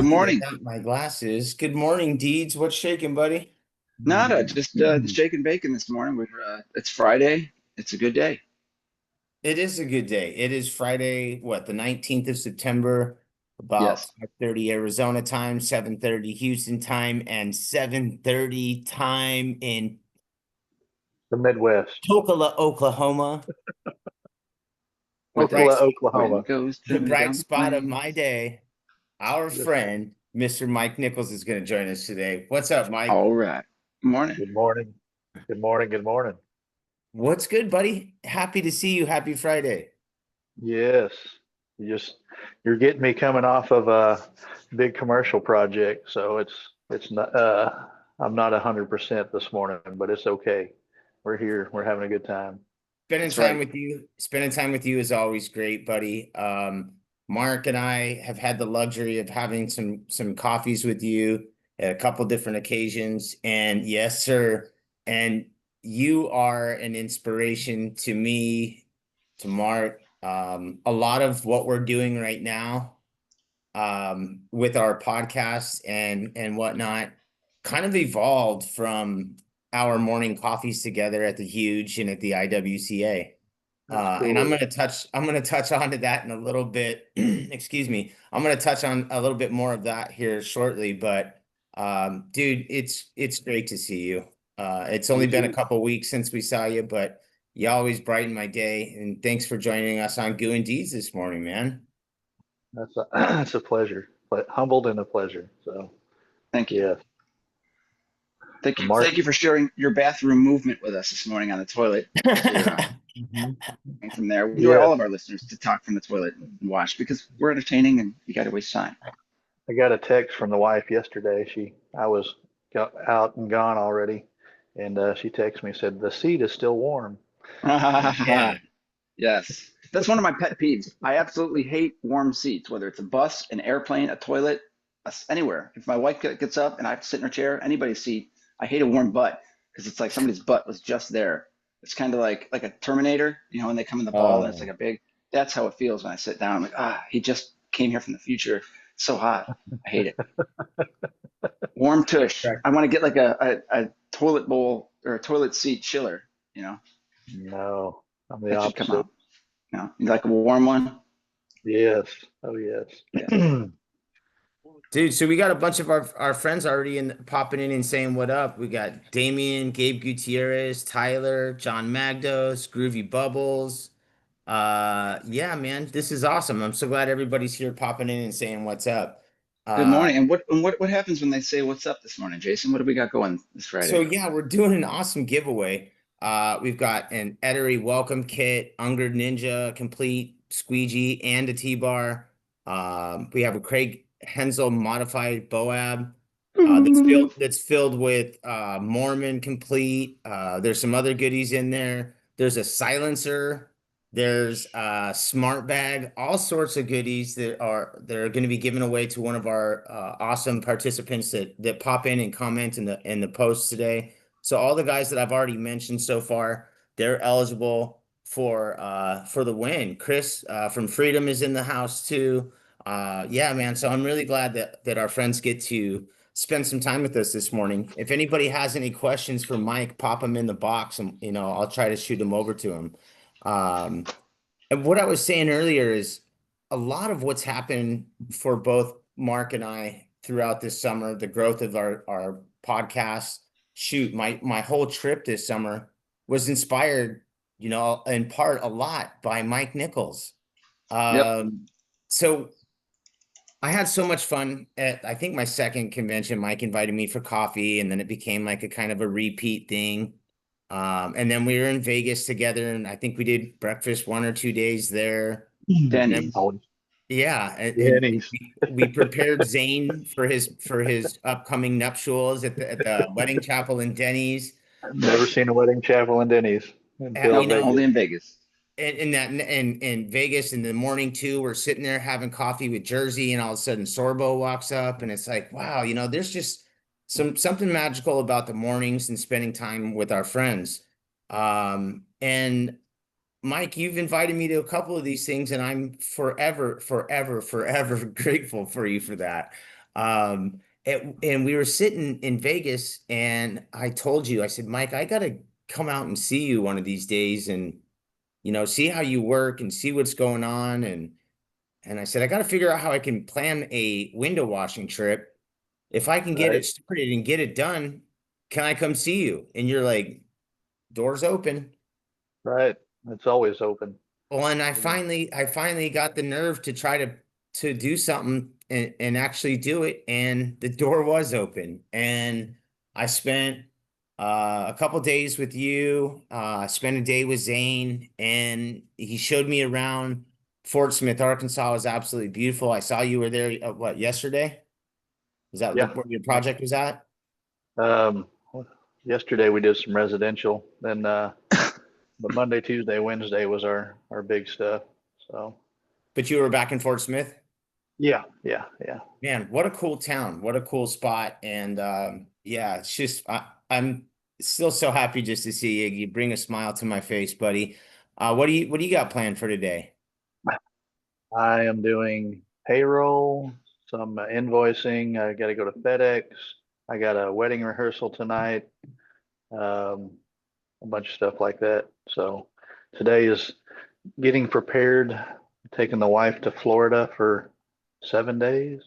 Morning. Without my glasses. Good morning, Deeds. What's shaking, buddy? Nada, just shake and bacon this morning. It's Friday. It's a good day. It is a good day. It is Friday, what, the 19th of September, about Yes. 5:30 Arizona time, 7:30 Houston time, and 7:30 time in The Midwest. Toccoa, Oklahoma. The bright, Ocala, Wind Oklahoma. goes the bright down the spot of my plains. day. Our Yes. friend, Mr. Mike Nichols, is going to join us today. What's up, Mike? All right. Morning. Good morning. Good morning. Good morning. What's good, buddy? Happy to see you. Happy Friday. Yes. You're getting me coming off of a big commercial project, so it's not I'm not 100% this morning, but it's okay. We're here. We're having a good time. Spending That's time right. with you, spending time with you is always great, buddy. Mark and I have had the luxury of having some coffees with you at a couple different occasions, and yes, sir. And you are an inspiration to me, to Mark. A lot of what we're doing right now, with our podcast and whatnot, kind of evolved from our morning coffees together at the Huge and at the IWCA. That's And I'm cool. gonna touch on to that in a little bit. Excuse me. I'm gonna touch on a little bit more of that here shortly, but dude, it's great to see you. It's only You been a too. couple weeks since we saw you, but you always brighten my day. And thanks for joining us on Goo and Deeds this morning, man. That's a pleasure. But humbled and a pleasure. So Thank you. yeah. Thank you. Mark. Thank you for sharing your bathroom movement with us this morning on the toilet. To Mhm. from there, we enjoy Yes. all of our listeners to talk from the toilet and watch because we're entertaining and you got to waste time. I got a text from the wife yesterday. I was out and gone already, and she texted me said the seat is still warm. Yeah. Yes. That's one of my pet peeves. I absolutely hate warm seats, whether it's a bus, an airplane, a toilet, anywhere. If my wife gets up and I have to sit in her chair, anybody's seat, I hate a warm butt because it's like somebody's butt was just there. It's kind of like a Terminator, when they come in the ball and it's like Oh, a big, that's how it feels when I sit down. I'm like, he just came here from the future. It's so hot. I hate it. Warm tush. right. I want to get like a toilet bowl or a toilet seat chiller, you know, No, I'm the that should come opposite. out. You like a warm one? Yes. Oh, yes. Yeah. Dude, so we got a bunch of our friends already popping in and saying what up. We got Damien, Gabe Gutierrez, Tyler, John Magdos, Groovy Bubbles. Yeah, man, this is awesome. I'm so glad everybody's here popping in and saying what's up. Good Uh, morning. And what happens when they say what's up this morning, Jason? What do we got going this So Friday? yeah, we're doing an awesome giveaway. We've got an Ettery welcome kit, Unger Ninja complete squeegee and a T-bar. We have a Craig Hensel modified Boab that's filled with Mormon complete. There's some other goodies in there. There's a silencer. There's a smart bag, all sorts of goodies that are going to be given away to one of our awesome participants that pop in and comment in the post today. So all the guys that I've already mentioned so far, they're eligible for the win. Chris from Freedom is in the house too. Yeah, man. So I'm really glad that our friends get to spend some time with us this morning. If anybody has any questions for Mike, pop them in the box and I'll try to shoot them over to him. Um, and what I was saying earlier is a lot of what's happened for both Mark and I throughout this summer, the growth of our podcast. Shoot, my whole trip this summer was inspired, in part a lot by Mike Nichols. Yep. Um, so I had so much fun at I think my second convention. Mike invited me for coffee, and then it became like a kind of a repeat thing. And then we were in Vegas together, and I think we did breakfast 1 or 2 days there. And then Denny's. Oh, yeah, and Denny's. we prepared Zane for his upcoming nuptials at the wedding chapel in Denny's. I've never seen a wedding chapel in Denny's Uh, until you Nope. know, Vegas. Only in Vegas. in that in Vegas in the morning too, we're sitting there having coffee with Jersey, and all of a sudden Sorbo walks up, and it's like, wow, there's just something magical about the mornings and spending time with our friends. And Mike, you've invited me to a couple of these things, and I'm forever, forever, forever grateful for you for that. And we were sitting in Vegas, and I told you, I said, Mike, I gotta come out and see you one of these days, and see how you work and see what's going on. And I said, I gotta figure out how I can plan a window washing trip. If I can get Right. it started and get it done, can I come see you? And you're like, doors open. Right. It's always open. Well, and I Yeah. finally got the nerve to try to do something and actually do it, and the door was open. And I spent a couple days with you, spent a day with Zane, and he showed me around. Fort Smith, Arkansas was absolutely beautiful. I saw you were there, what, yesterday? Is that Yeah. where your project was at? Um, Yesterday we did some residential. Then the Monday, Tuesday, Wednesday was our big stuff. So But you were back in Fort Smith? yeah, yeah, yeah. Man, what a cool town. What a cool spot. And yeah, it's just I'm still so happy just to see you. You bring a smile to my face, buddy. What do you got planned for today? I am doing payroll, some invoicing. I got to go to FedEx. I got a wedding rehearsal tonight. Um, a bunch of stuff like that. So today is getting prepared, taking the wife to Florida for 7 days.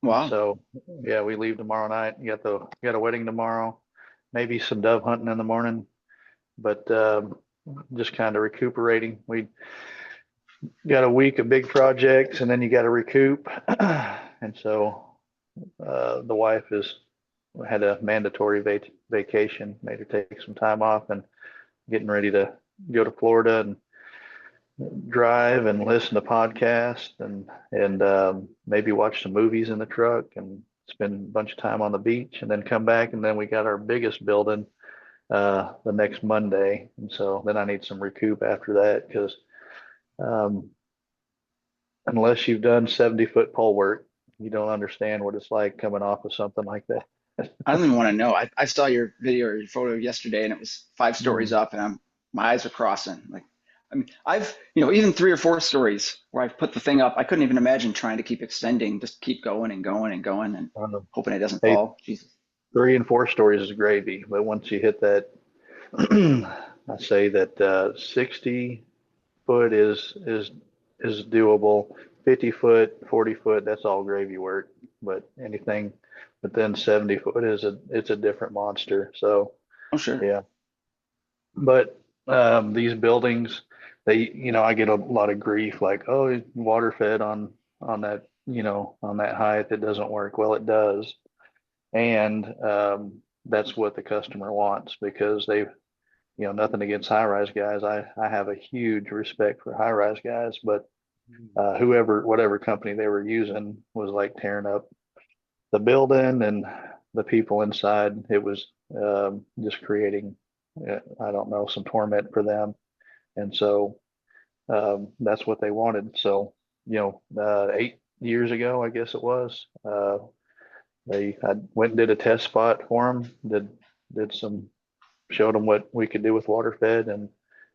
And Wow. so yeah, we leave tomorrow night. You got a wedding tomorrow, maybe some dove hunting in the morning, but just kind of recuperating. We got a week of big projects and then you got to recoup. And so the wife is had a mandatory vacation, made her take some time off and getting ready to go to Florida and drive and listen to podcasts and maybe watch some movies in the truck and spend a bunch of time on the beach and then come back, and then we got our biggest building the next Monday, and so then I need some recoup after that because um, unless you've done 70-foot pole work, you don't understand what it's like coming off of something like that. I don't even want to know. I saw your video or your photo yesterday, and it was 5 stories Mm. up, and my eyes are crossing. Like, I mean, I've even 3 or 4 stories where I've put the thing up. I couldn't even imagine trying to keep extending, just keep going and going and going and Um, hoping it doesn't hey, fall. Jesus. 3 and 4 stories is gravy, but once you hit that, I say that 60 foot is doable. 50 foot, 40 foot, that's all gravy work. But anything within 70 foot it's a different monster. So Oh, sure. yeah. But these buildings, I get a lot of grief like, oh, water fed on that, on that height, it doesn't work. Well, it does. And that's what the customer wants because they've, nothing against high rise guys. I have a huge respect for high rise guys, but whatever company they were using was like tearing up the building and the people inside. It was just creating, I don't know, some torment for them. And so that's what they wanted. So, 8 years ago, I guess it was, I went and did a test spot for them, showed them what we could do with water fed, and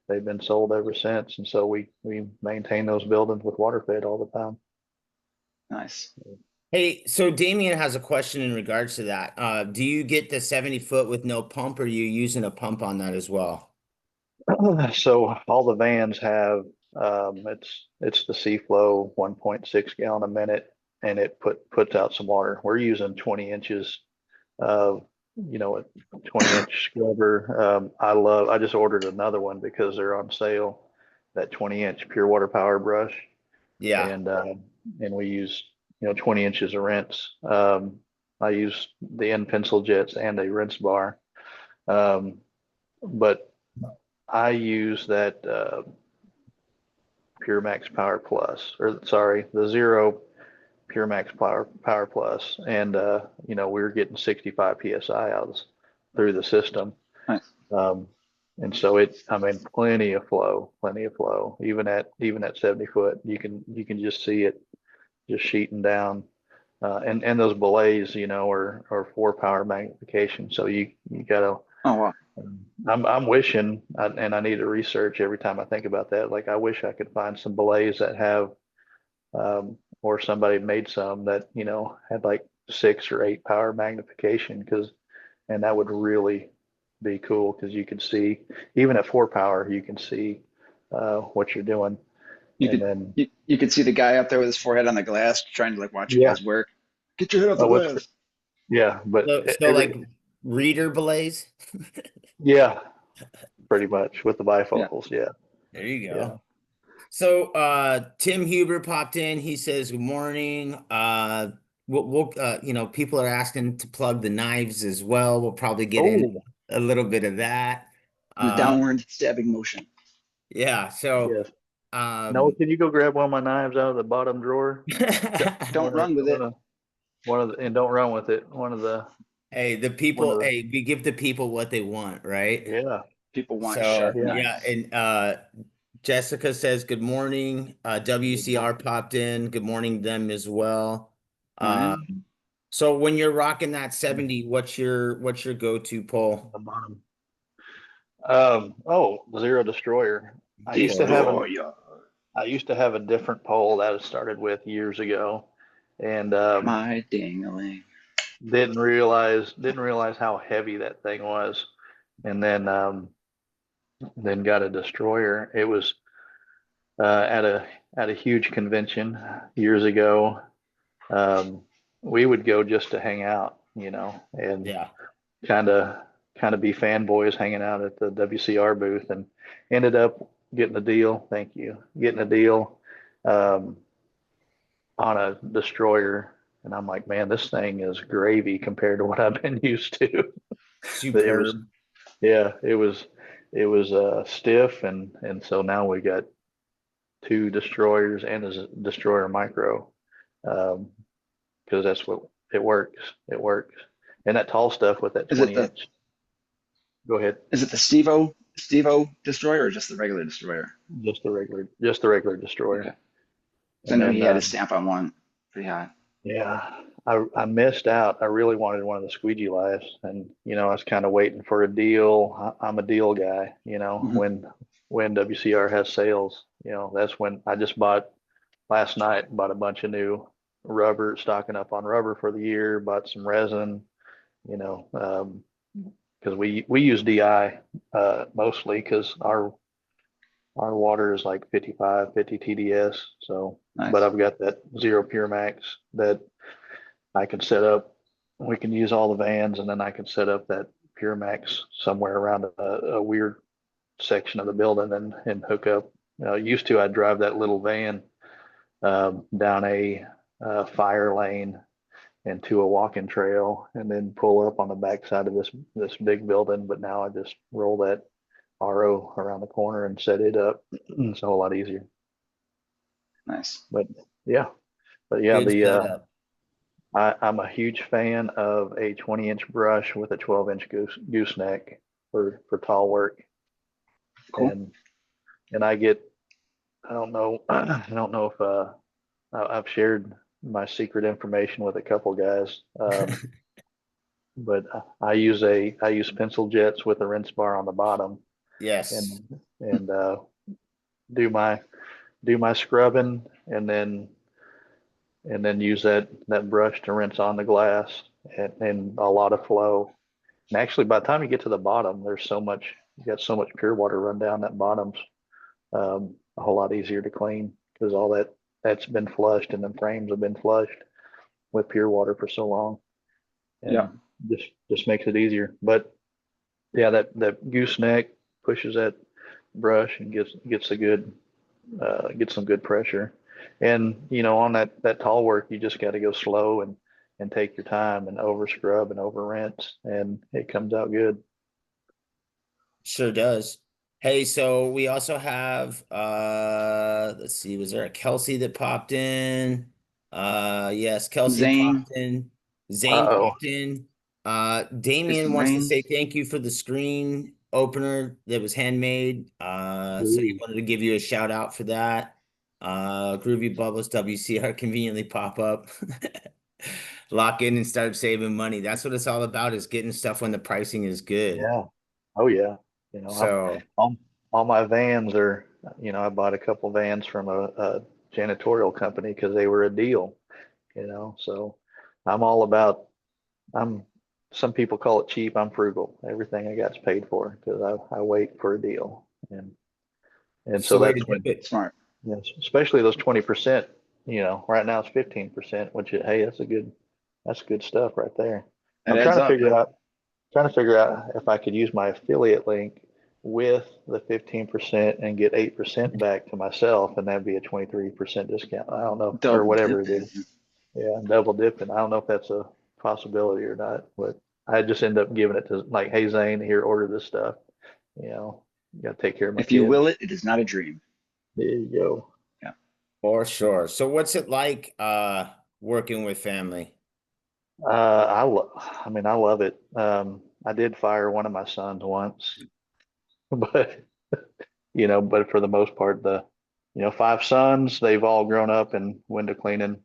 they've been sold ever since. And so we maintain those buildings with water fed all the time. Nice. Hey, so Damien has a question in regards to that. Do you get the 70 foot with no pump, or are you using a pump on that as well? So all the vans have it's the Seaflow 1.6 gallon a minute, and it puts out some water. We're using 20 inches of a 20-inch scrubber. I just ordered another one because they're on sale. That 20-inch pure water power brush, Yeah. and we use 20 inches of rinse. I use the end pencil jets and a rinse bar, but I use that Pure Max Power Plus, or sorry, the Zero Pure Max Power Plus, and we were getting 65 psi out through the system, Nice. um, and so I mean, plenty of flow. Even at 70 foot, you can just see it just sheeting down, and those belays, are 4 power magnification, so you gotta. Oh, wow. I'm wishing, and I need to research every time I think about that. Like I wish I could find some belays that have, or somebody made some that had like 6 or 8 power magnification, and that would really be cool because you could see, even at 4 power, you can see what you're doing. You And could then, you could see the guy up there with his forehead on the glass trying to like watch you yeah, guys work. Get your head off the oh, glass. yeah, but So like reader blaze. yeah, pretty much with the Yeah. bifocals. Yeah, There you yeah. go. So Tim Huber popped in. He says, "Good morning." People are asking to plug the knives as well. We'll probably get in Oh, a little bit of that. The Uh, downward stabbing motion. yeah. So, yes. Noah, um, can you go grab one of my knives out of the bottom drawer? Don't run with it. And don't run with it. hey, One of the, we give the people what they want, right? yeah, People want So sharp yeah. yeah, knives. and Jessica says good morning. WCR popped in. Good morning to them as well. Oh yeah. So when you're rocking that 70, what's your go-to On pull? the bottom. Zero Destroyer. I used to have an Destroyer. I used to have a different pole that I started with years ago, and My ding-a-ling. didn't realize how heavy that thing was, and then got a Destroyer. It was at a huge convention years ago. Um, we would go just to hang out, and Yeah. kind of kind of be fanboys hanging out at the WCR booth, and ended up getting a deal. Thank you, getting a deal um, on a Destroyer, and I'm like, man, this thing is gravy compared to what I've been used to. It was, Superb. yeah, it was stiff, and so now we got 2 Destroyers and a Destroyer Micro, um, because that's what it works. It works. And that tall stuff with that Is it 20 the inch. Go ahead. is it the Stevo destroyer or just the regular destroyer? Just the regular Okay. Destroyer. 'Cause I And know he then, had his stamp on one pretty high. yeah, I missed out. I really wanted one of the squeegee lights, and I was kind of waiting for a deal. I'm a deal guy. Mhm. When WCR has sales, that's when I just bought last night. Bought a bunch of new rubber, stocking up on rubber for the year. Bought some resin. You know, because we use DI mostly because our water is like 55, 50 TDS. So, but Nice. I've got that zero pure max that I can set up. We can use all the vans, and then I can set up that pure max somewhere around a weird section of the building and hook up. Used to I'd drive that little van down a fire lane and to a walking trail, and then pull up on the backside of this big building. But now I just roll that RO around the corner and set it up. It's a whole lot easier. Nice. But yeah, but yeah, Good the setup. I'm a huge fan of a 20-inch brush with a 12-inch gooseneck for tall work, Cool. and I don't know I don't know if I've shared my secret information with a couple guys, but I use pencil jets with a rinse bar on the bottom, Yes. and and do my do my scrubbing, and then use that brush to rinse on the glass, and a lot of flow. And actually, by the time you get to the bottom, you got so much pure water run down that bottom's a whole lot easier to clean because all that's been flushed, and the frames have been flushed with pure water for so long, Yeah. and just makes it easier. But yeah, that gooseneck pushes that brush and gets some good pressure. And on that tall work, you just got to go slow and take your time and over scrub and over rinse, and it comes out good. Sure does. Hey, so we also have let's see, was there a Kelsey that popped in? Yes, Kelsey Zane, popped in. Zane Uh-oh. popped in. Jason Damien wants to say Rains. thank you for the screen opener that was handmade. So he Ooh. wanted to give you a shout out for that. Groovy Bubbles WCR conveniently pop up. Lock in and start saving money. That's what it's all about, is getting stuff when the pricing is good. Yeah. Oh yeah. I'm So all my vans are, I bought a couple vans from a janitorial company because they were a deal, so I'm all about, I'm, some people call it cheap. I'm frugal. Everything I got's paid for because I wait for a deal. And It's the so way to that's do when, it. Smart. yes, especially those 20%, right now it's 15%, which is, hey, that's good stuff right there. That I'm adds up. trying to figure out if I could use my affiliate link with the 15% and get 8% back to myself, and that'd be a 23% discount. I don't know, or Double whatever it dipping. is. Yeah, double dipping. I don't know if that's a possibility or not, but I just end up giving it to like, hey Zane, here, order this stuff. You know, you gotta take care of my If you kids. will it, it is not a dream. There you go. Yeah. For sure. So what's it like working with family? I mean, I love it. I did fire one of my sons once, but but for the most part, five sons, they've all grown up in window cleaning,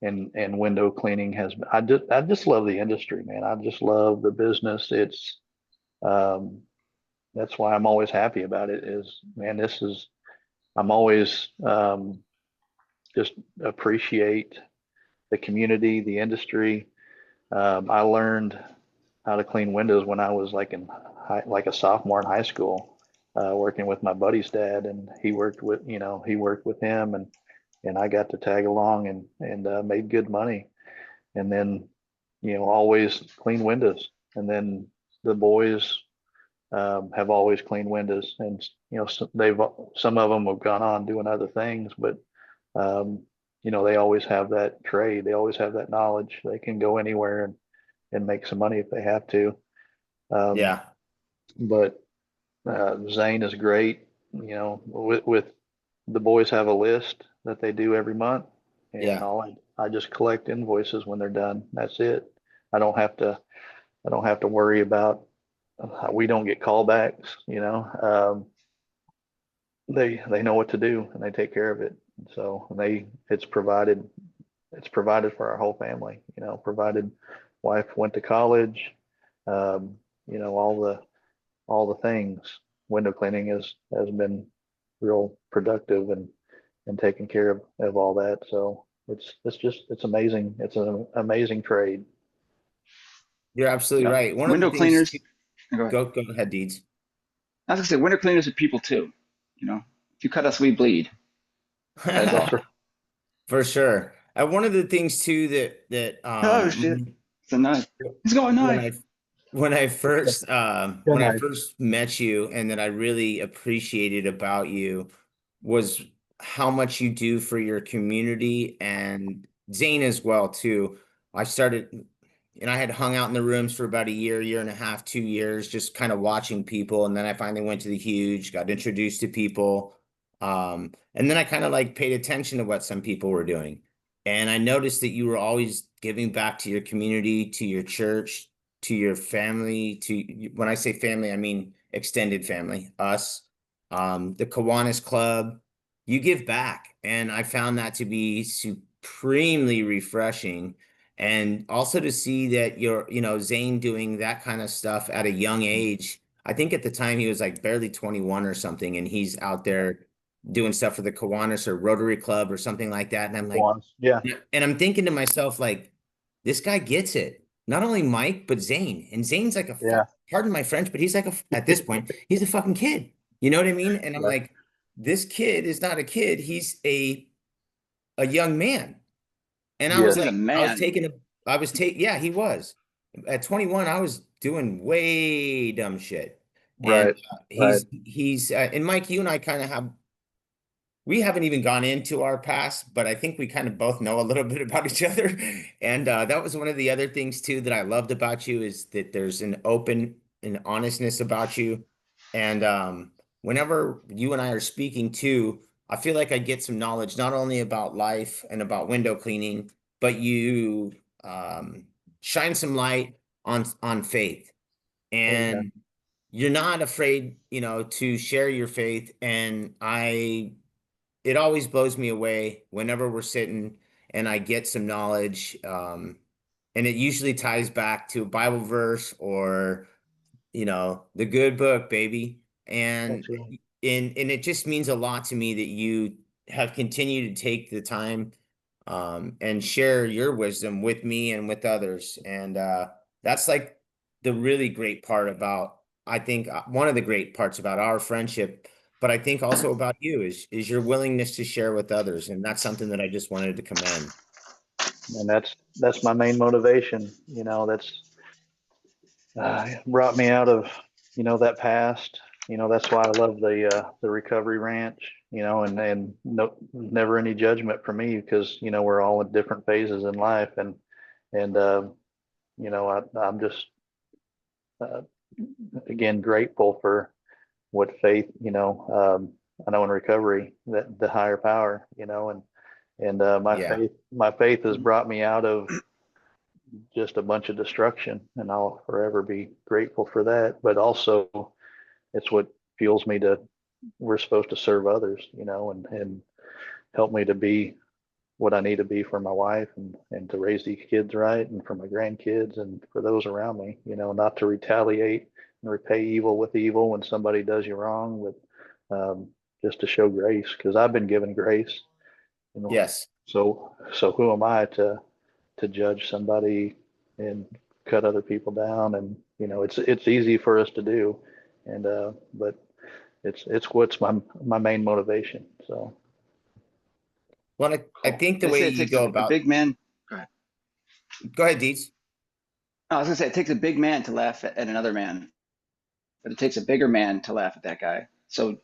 and window cleaning I just love the industry, man. I just love the business. Um, that's why I'm always happy about it is, man, I'm always, just appreciate the community, the industry. I learned how to clean windows when I was like a sophomore in high school, working with my buddy's dad, and he worked with him, and I got to tag along and made good money, and then always clean windows, and then the boys have always cleaned windows, and some of them have gone on doing other things, but um, they always have that trade, they always have that knowledge, they can go anywhere and make some money if they have to. Um, Yeah. but Zane is great. With the boys have a list that they do every month, and Yeah. I just collect invoices when they're done. That's it. I don't have to I don't have to worry about, we don't get callbacks. They know what to do and they take care of it. So it's provided for our whole family. Provided wife went to college, um, all the things. Window cleaning has been real productive and taking care of all that. So it's amazing. It's an amazing trade. You're absolutely Yeah. right. One of the Window things cleaners. Go ahead. go ahead, Deeds. I was gonna say window cleaners are people too. You know, if you cut us, we bleed. That is That's all. right. For sure. One of the things too that Oh shit! It's a knife. He's got a when knife. I Good when I night. first met you and that I really appreciated about you was how much you do for your community and Zane as well too. I started and I had hung out in the rooms for about a year and a half, 2 years, just kind of watching people. And then I finally went to the huge, got introduced to people. And then I kind of like paid attention to what some people were doing. And I noticed that you were always giving back to your community, to your church, to your family, when I say family, I mean extended family, us, the Kiwanis Club. You give back. And I found that to be supremely refreshing. And also to see that Zane doing that kind of stuff at a young age. I think at the time he was like barely 21 or something, and he's out there doing stuff for the Kiwanis or Rotary Club or something like that. And I'm like, Once. Yeah. and I'm thinking to myself, like, this guy gets it. Not only Mike, but Zane. And Zane's like Yeah. pardon my French, but he's like at this point, he's a fucking kid. You know what I mean? And I'm Right. like, this kid is not a kid. He's a young man. And I was He's Yes. a like, man. yeah, he was. At 21, I was doing way dumb shit. And Right. Right. and Mike, you and I kind of we haven't even gone into our past, but I think we kind of both know a little bit about each other. And that was one of the other things too that I loved about you is that there's an open and honestness about you. And whenever you and I are speaking too, I feel like I get some knowledge not only about life and about window cleaning, but you um, shine some light on faith. Amen. And you're not afraid, to share your faith. And it always blows me away whenever we're sitting and I get some knowledge. And it usually ties back to a Bible verse or, the good book, baby. And That's right. and it just means a lot to me that you have continued to take the time and share your wisdom with me and with others. And that's like the really great part about, I think, one of the great parts about our friendship, but I think also about you is your willingness to share with others. And that's something that I just wanted to commend. And that's my main motivation. That's brought me out of, that past. That's why I love the recovery ranch. And no, never any judgment for me because we're all in different phases in life, and I'm just uh, again grateful for what faith. I know in recovery that the higher power. And my Yeah. faith has brought me out of just a bunch of destruction, and I'll forever be grateful for that. But also, it's what fuels me to. We're supposed to serve others, and help me to be what I need to be for my wife, and to raise these kids right, and for my grandkids, and for those around me. Not to retaliate and repay evil with evil when somebody does you wrong, but just to show grace, because I've been given grace. Yes. So who am I to judge somebody and cut other people down? And it's easy for us to do, and but it's what's my main motivation. So Well, I Cool. think the They way say it you takes go a about, big man. Go ahead. go ahead, Deets. I was gonna say it takes a big man to laugh at another man, but it takes a bigger man to laugh at that guy. So,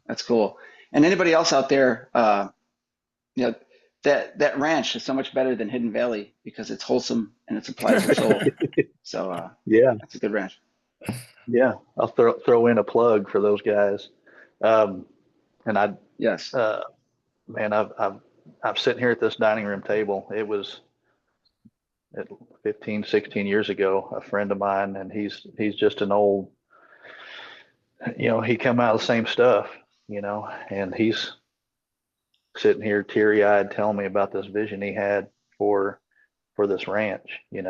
that's cool. And anybody else out there, you know, that ranch is so much better than Hidden Valley because it's wholesome and it supplies your soul. So, yeah, that's a good ranch. yeah, I'll throw in a plug for those guys. Um, and I, Yes. uh, man, I'm sitting here at this dining room table. It was at 15, 16 years ago, a friend of mine, and he's just an old, he come out of the same stuff, and he's sitting here teary eyed telling me about this vision he had for this ranch, and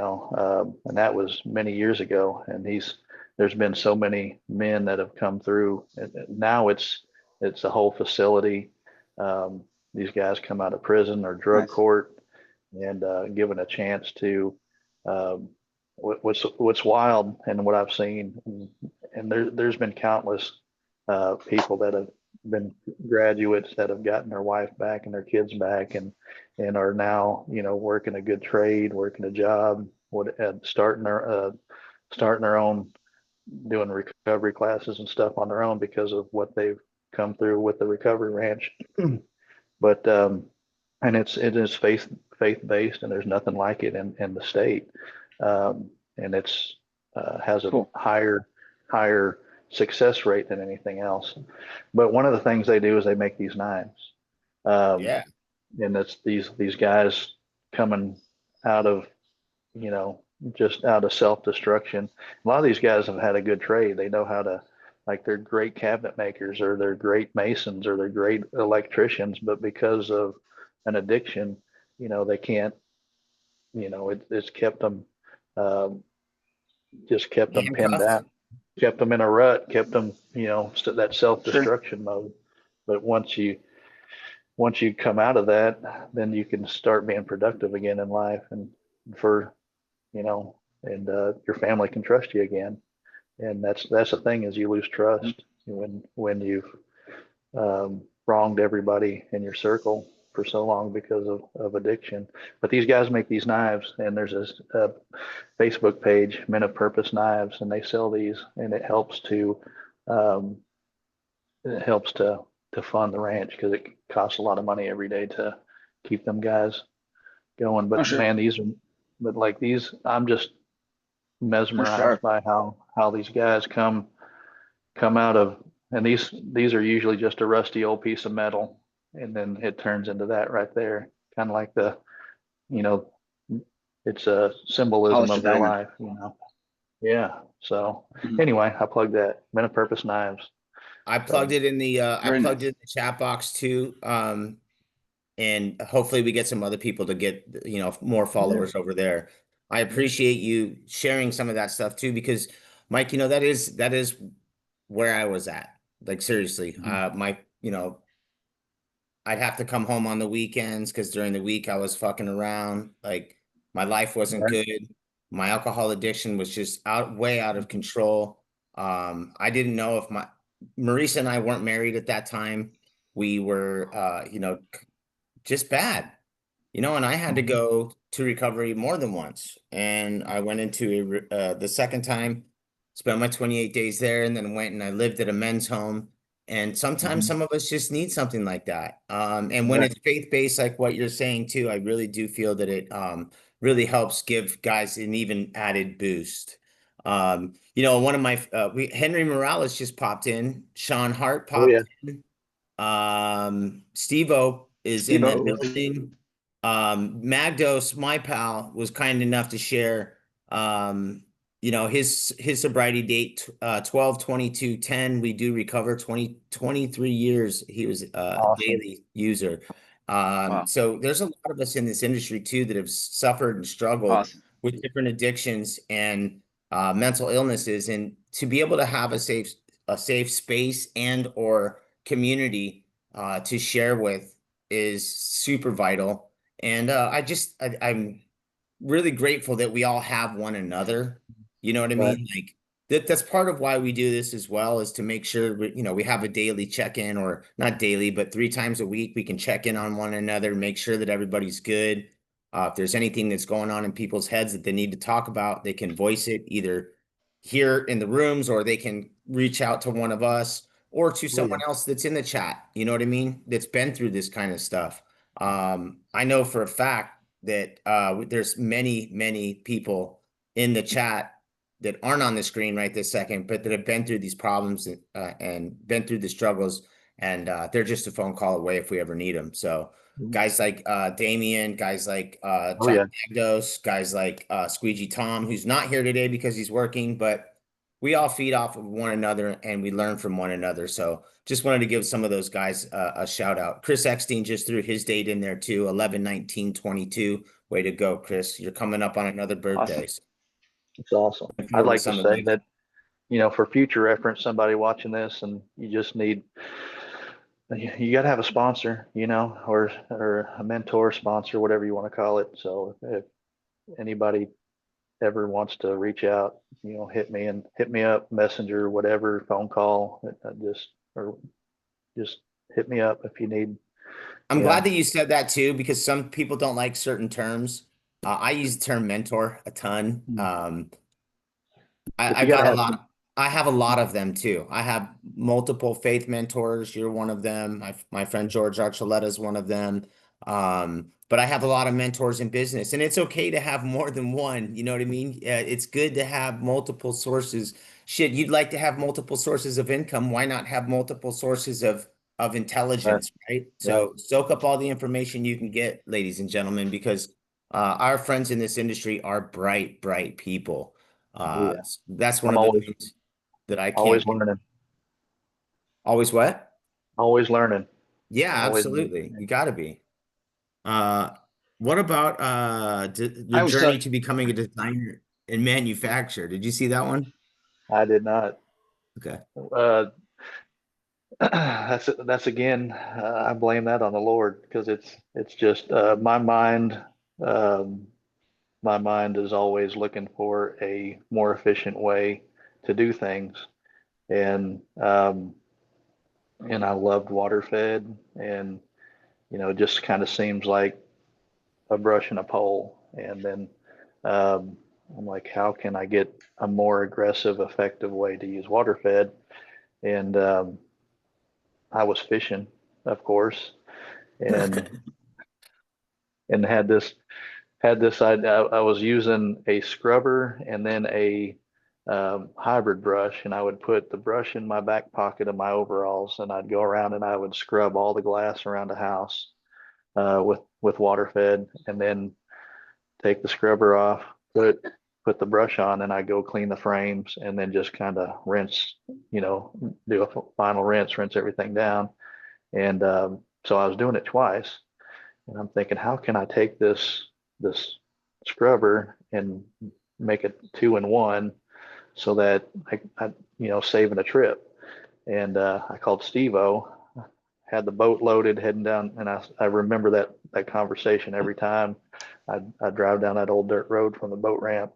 that was many years ago. And there's been so many men that have come through. And now it's a whole facility. These guys come out of prison or drug Nice. court, and given a chance to, um, what's wild and what I've seen, and there's been countless people that have been graduates that have gotten their wife back and their kids back, and are now working a good trade, working a job, starting their own, doing recovery classes and stuff on their own because of what they've come through with the recovery ranch. But and it is faith based, and there's nothing like it in the state. And it's has a Cool. higher success rate than anything else. But one of the things they do is they make these knives. Um, Yeah. and it's these guys coming out of, you know just out of self-destruction. A lot of these guys have had a good trade. They know how to, like, they're great cabinet makers, or they're great masons, or they're great electricians, but because of an addiction, they can't. It's kept them, um, just kept them pinned Handcuffed. down, kept them in a rut, kept them, that Sure. self-destruction mode. But once you come out of that, then you can start being productive again in life, and for you know and your family can trust you again. And that's the thing, is you lose Mhm. trust when you've wronged everybody in your circle for so long because of addiction. But these guys make these knives, and there's this Facebook page, Men of Purpose Knives, and they sell these, and um, it helps to fund the ranch, because it costs a lot of money every day to keep them guys going. Oh, But sure. man, but like these, I'm just They're mesmerized sharp. by how these guys come out of, and these are usually just a rusty old piece of metal, and then it turns into that right there, kind of like you know it's a symbolism Polished of their diamond. life. Yeah. So Mhm. anyway, I plugged that, Men of Purpose Knives. I plugged So it in the I Very plugged it nice. in the chat box too. And hopefully we get some other people to get, more yeah. followers over there. I Yeah. appreciate you sharing some of that stuff too, because Mike, that is where I was at. Like seriously, Mhm. my, I'd have to come home on the weekends because during the week I was fucking around. Like my life wasn't Right. good. My alcohol addiction was just way out of control. I didn't know if Marisa and I weren't married at that time. We were, just bad, and I had to Mhm. go to recovery more than once. And I went into the second time, spent my 28 days there, and then went and I lived at a men's home. And sometimes Mhm. some of us just need something like that. And when Right. it's faith-based, like what you're saying too, I really do feel that it really helps give guys an even added boost. One of my Henry Morales just popped in, Sean Hart Oh yeah. popped in. Steve-O is in Steve the O. building. Magdos, my pal, was kind enough to share, his sobriety date, 12/22/10. We do recover 23 years. He was a Awesome. daily user. Wow. So there's a lot of us in this industry too that have suffered and struggled Awesome. with different addictions and mental illnesses, and to be able to have a safe space and or community to share with is super vital. And I'm really grateful that we all have one another. You know what I Right. mean? Like that's part of why we do this as well, is to make sure we have a daily check-in, or not daily, but 3 times a week we can check in on one another, make sure that everybody's good. If there's anything that's going on in people's heads that they need to talk about, they can voice it either here in the rooms, or they can reach out to one of us or to Oh yeah. someone else that's in the chat, you know what I mean? That's been through this kind of stuff. I know for a fact that there's many, many people in the chat that aren't on the screen right this second, but that have been through these problems and been through the struggles, and they're just a phone call away if we ever need them. So Mhm. guys like Damien, guys like Oh John yeah. Magdos, guys like Squeegee Tom, who's not here today because he's working, but we all feed off of one another and we learn from one another. So just wanted to give some of those guys a shout out. Chris Eckstein just threw his date in there too, 11/19/22. Way to go, Chris. You're coming up on another birthday. Awesome. So It's awesome. looking I'd forward to like to some of say those. that, for future reference, somebody watching this, and you just need, you got to have a sponsor, or a mentor, sponsor, whatever you want to call it. So if anybody ever wants to reach out, hit me up, messenger, whatever, phone call, or just hit me up if you need, I'm you glad know, that you said that too, because some people don't like certain terms. I use the term mentor a ton. but I've you got to got a have lot. some. I have a lot of them too. I have multiple faith mentors. You're one of them. My friend George Archuleta is one of them. But I have a lot of mentors in business, and it's okay to have more than one. You know what I mean? It's good to have multiple sources. Shit, you'd like to have multiple sources of income. Why not have multiple sources of Right. intelligence, right? Right. So soak up all the information you can get, ladies and gentlemen, because our friends in this industry are bright, bright people. Oh yeah. That's one I'm of the always things that I always can't learning. always what? Always learning. Yeah, Always learning. absolutely. You got to be. Uh, what about your I always tell journey to becoming a designer and manufacturer? Did you see that one? I did not. Okay. Uh, that's again. I blame that on the Lord, because it's just my mind. Um, my mind is always looking for a more efficient way to do things, and I loved water fed, and it just kind of seems like a brush and a pole. And then um, I'm like, how can I get a more aggressive, effective way to use water fed? And I was fishing, of course, and had this I was using a scrubber and then a hybrid brush, and I would put the brush in my back pocket of my overalls, and I'd go around and I would scrub all the glass around the house with water fed, and then take the scrubber off, put the brush on, and I go clean the frames, and then just kind of rinse, do a final rinse everything down. And so I was doing it twice, and I'm thinking, how can I take this scrubber and make it 2-in-1, so that I saving a trip. And I called Steve-O. had the boat loaded heading down, and I remember that conversation every time I drive down that old dirt road from the boat ramp.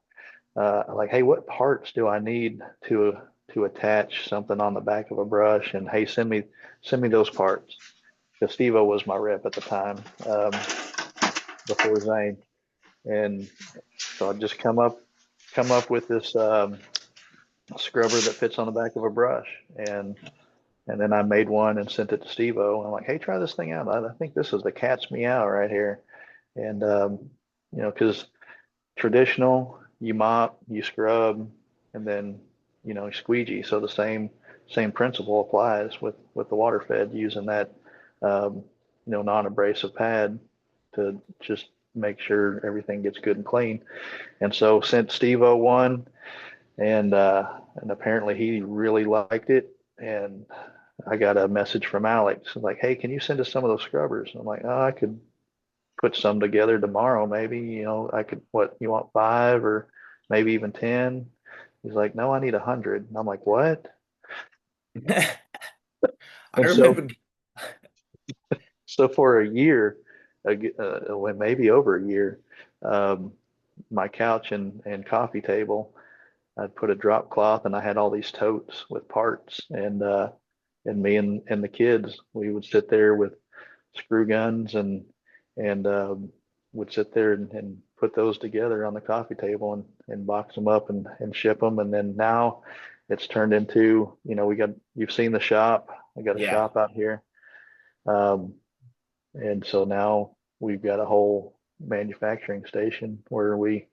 Like, hey, what parts do I need to attach something on the back of a brush? And hey, send me those parts. Because Steve-O was my rep at the time, before Zane. And so I just come up with this scrubber that fits on the back of a brush, and then I made one and sent it to Steve-O. I'm like, hey, try this thing out. I think this is the cat's meow right here. And because traditional, you mop, you scrub, and then you squeegee. So the same principle applies with the water fed, using that non-abrasive pad to just make sure everything gets good and clean. And so sent Steve-O one, and apparently he really liked it. And I got a message from Alex like, hey, can you send us some of those scrubbers? And I'm like, oh, I could put some together tomorrow, maybe. I could, what, you want 5 or maybe even 10? He's like, no, I need 100. And I'm like, what? I And remember. so for a year, well, maybe over a year, my couch and coffee table, I'd put a drop cloth, and I had all these totes with parts, and me and the kids, we would sit there with screw guns and would sit there and put those together on the coffee table and box them up and ship them. And then now it's turned into, you've seen the shop. I got a Yeah. shop out here. And so now we've got a whole manufacturing station where we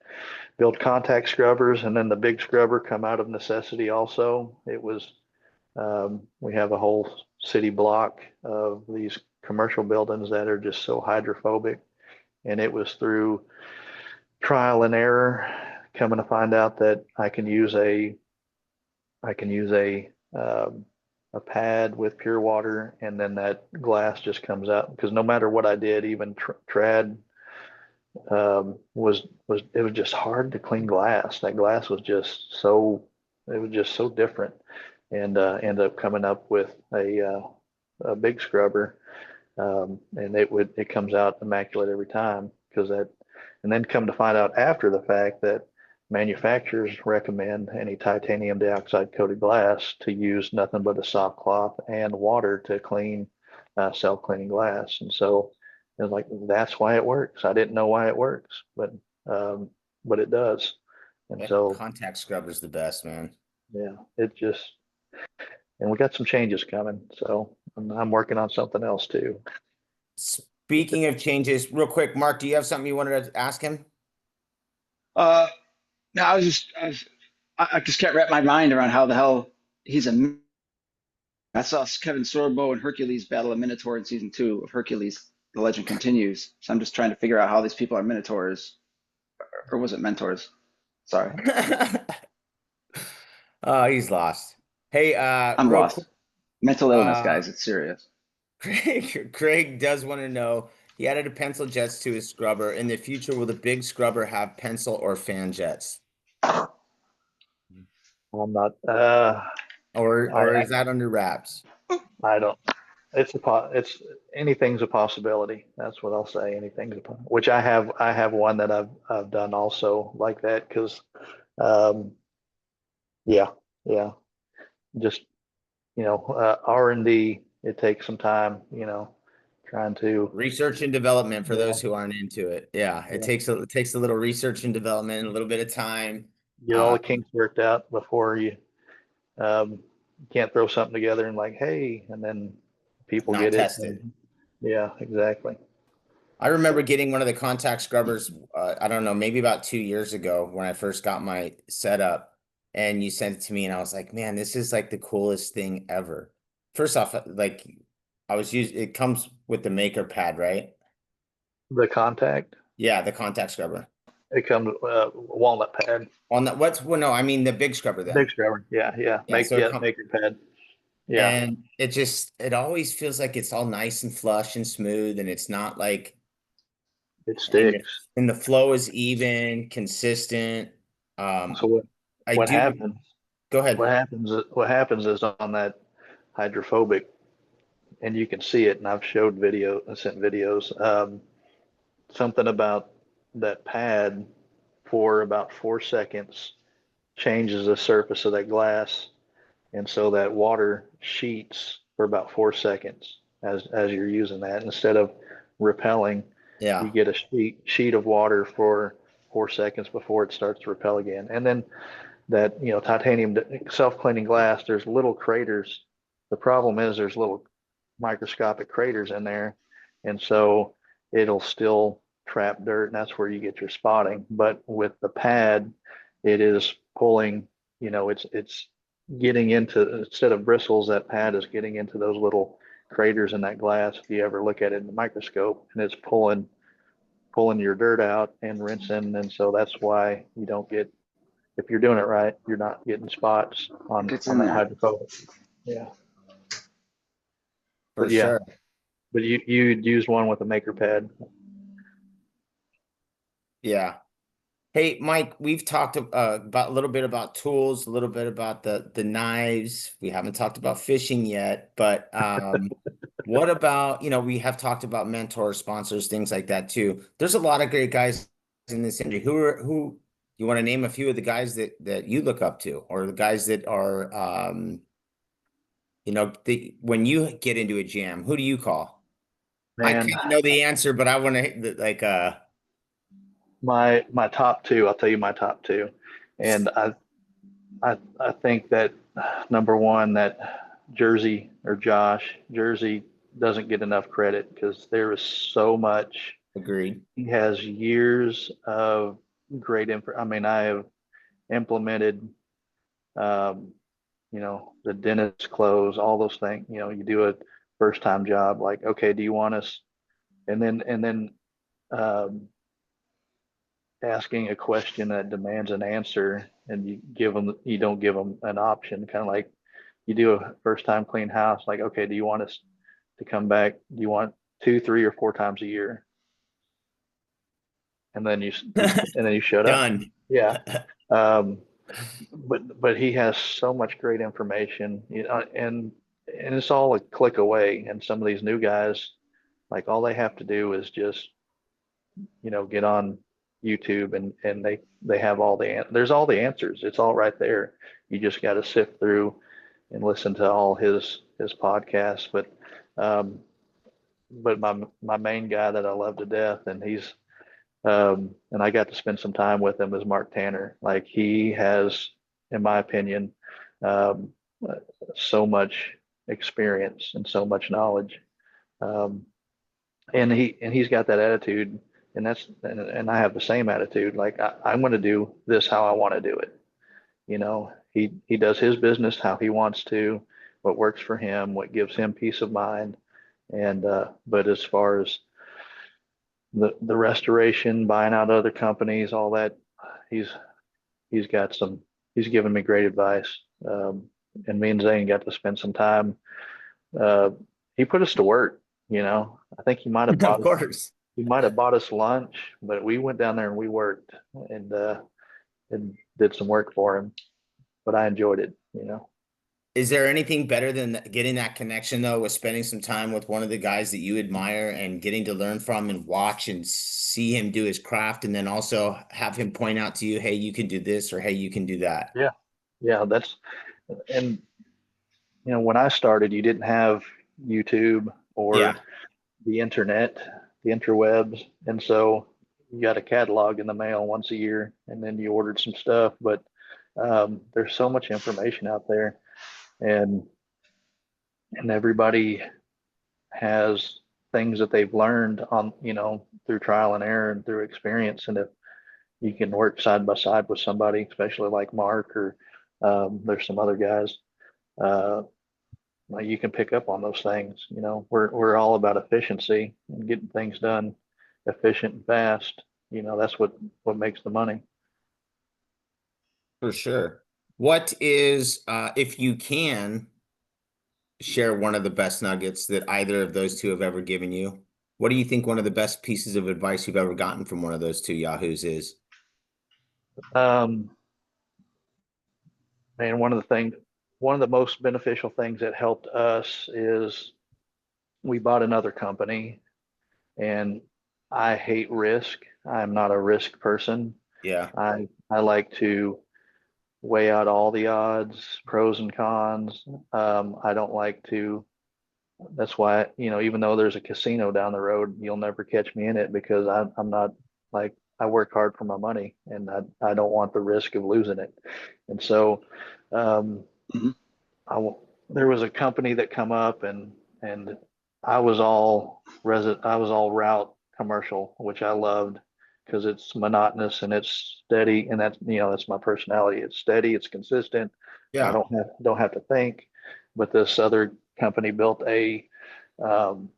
build contact scrubbers, and then the big scrubber come out of necessity also. We have a whole city block of these commercial buildings that are just so hydrophobic. And it was through trial and error, coming to find out that I can use a pad with pure water, and then that glass just comes out. Because no matter what I did, even trad, was it was just hard to clean glass. That glass was just so different. And ended up coming up with a big scrubber, and it comes out immaculate every time. And then come to find out after the fact that manufacturers recommend any titanium dioxide coated glass to use nothing but a soft cloth and water to clean, self-cleaning glass. And so it was like, that's why it works. I didn't know why it works, but it does. And so Contact scrubber is the best, man. yeah, and we got some changes coming. So I'm working on something else too. Speaking of changes, real quick, Mark, do you have something you wanted to ask him? No, I just can't wrap my mind around how the hell he's a. I saw Kevin Sorbo and Hercules battle a Minotaur in season 2 of Hercules. The legend continues. So I'm just trying to figure out how these people are Minotaurs, or was it mentors? Sorry, Oh, he's lost. Hey, I'm real lost. quick, Mental illness, guys. It's serious. Craig does want to know, he added a pencil jets to his scrubber. In the future, will the big scrubber have pencil or fan jets? I'm not. Or is that under wraps? I don't. It's anything's a possibility. That's what I'll say. Anything's which I have one that I've done also like that, because yeah, just R&D, it takes some time, trying to Research and development for those who aren't into it. Yeah, it takes a little research and development and a little bit of time. get all the kinks worked out before you can't throw something together and like, hey, and then people Not get it. tested. Yeah, exactly. I remember getting one of the contact scrubbers, I don't know, maybe about 2 years ago when I first got my setup, and you sent it to me, and I was like, man, this is like the coolest thing ever. First off, like it comes with the maker pad, right? The contact, Yeah, the contact scrubber. it comes walnut pad, On that, well, no, I mean the big scrubber then. big scrubber. Yeah. Yeah, so it Make your pad. Yeah, and it always feels like it's all nice and flush and smooth, and it's not like, it and the, sticks. and the flow is even, consistent. So I what do. happens? Go ahead. What happens is on that hydrophobic and you can see it, and I've sent videos, something about that pad for about 4 seconds changes the surface of that glass. And so that water sheets for about 4 seconds as you're using that. Instead of repelling, you Yeah. get a sheet of water for 4 seconds before it starts to repel again. And then that, titanium self-cleaning glass, there's little craters. The problem is there's little microscopic craters in there. And so it'll still trap dirt, and that's where you get your spotting. But with the pad, it is pulling, it's getting into, instead of bristles, that pad is getting into those little craters in that glass. If you ever look at it in the microscope, and it's pulling your dirt out and rinsing. And so that's why you don't get, if you're doing it right, you're not getting spots It on gets on in that there. hydrophobic. Yeah. For But yeah, sure. but you'd use one with a maker pad. Yeah. Hey, Mike, we've talked about a little bit about tools, a little bit about the knives. We haven't talked about fishing yet, but what about, we have talked about mentors, sponsors, things like that too. There's a lot of great guys in this industry. Who you want to name a few of the guys that you look up to, or the guys that are when you get into a jam, who do you call? I Man, kind of know the answer, but I want to like my top two, I'll tell you my top two. And I think that number one, that Jersey doesn't get enough credit because there is so much. agreed. He has years of great info. I mean, I have implemented, um, the dentist close, all those things. You do a first time job, like, okay, do you want us? And then um, asking a question that demands an answer, and you don't give them an option, kind of like you do a first time clean house, like, okay, do you want us to come back? Do you want 2, 3, or 4 times a year? And then you shut up. Done. Yeah. Um, but he has so much great information, and it's all a click away. And some of these new guys, like, all they have to do is just, get on YouTube, and they have there's all the answers. It's all right there. You just got to sift through and listen to all his podcasts. Um, but my main guy that I love to death, and and I got to spend some time with him, is Mark Tanner. Like, he has, in my opinion, um, so much experience and so much knowledge. Um, and he's got that attitude, and I have the same attitude. Like, I'm going to do this how I want to do it. He does his business how he wants to, what works for him, what gives him peace of mind. And but as far as the restoration, buying out other companies, all that, he's he's got some he's given me great advice. And me and Zane got to spend some time. Uh, he put us to work. I think Of course. he might have bought us lunch, but we went down there and we worked, and did some work for him. But I enjoyed it. Is there anything better than getting that connection though, with spending some time with one of the guys that you admire and getting to learn from and watch and see him do his craft, and then also have him point out to you, hey, you can do this, or hey, you can do that. Yeah, yeah, and when I started, you didn't have YouTube or Yeah. the internet, the interwebs, and so you got a catalog in the mail once a year, and then you ordered some stuff. But there's so much information out there, and everybody has things that they've learned on, through trial and error and through experience. And if you can work side by side with somebody, especially like Mark, or there's some other guys, uh, you can pick up on those things. We're all about efficiency and getting things done efficient and fast. That's what makes the money. For sure. What is, if you can share one of the best nuggets that either of those two have ever given you, what do you think one of the best pieces of advice you've ever gotten from one of those two Yahoos is? Um, and one of the most beneficial things that helped us is we bought another company, and I hate risk. I'm not a risk person. Yeah. I like to weigh out all the odds, pros and cons. I don't like to. That's why, even though there's a casino down the road, you'll never catch me in it because I'm not like, I work hard for my money, and I don't want the risk of losing it. And so, um, Mhm. there was a company that come up, and I was all route commercial, which I loved because it's monotonous and it's steady, and that's my personality. It's steady, it's consistent. I Yeah. don't have to think. But this other company um,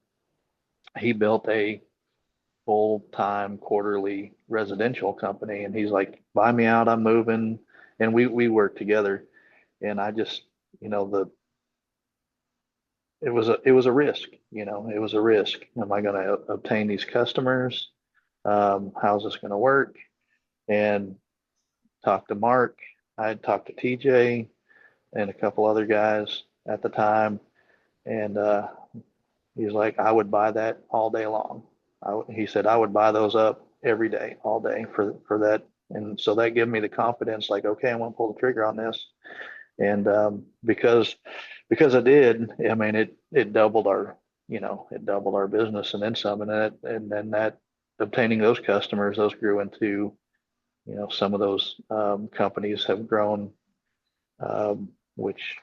he built a full-time quarterly residential company, and he's like, buy me out, I'm moving. And we worked together, and I just, the it was a risk. It was a risk. Am I going to obtain these customers? How's this going to work? And talked to Mark. I had talked to TJ and a couple other guys at the time, and he's like, I would buy that all day long. He said I would buy those up every day, all day for that. And so that gave me the confidence, like, okay, I'm going to pull the trigger on this. And because I did, I mean, it doubled it doubled our business and then some. And then that obtaining those customers, those grew into, some of those companies have grown, which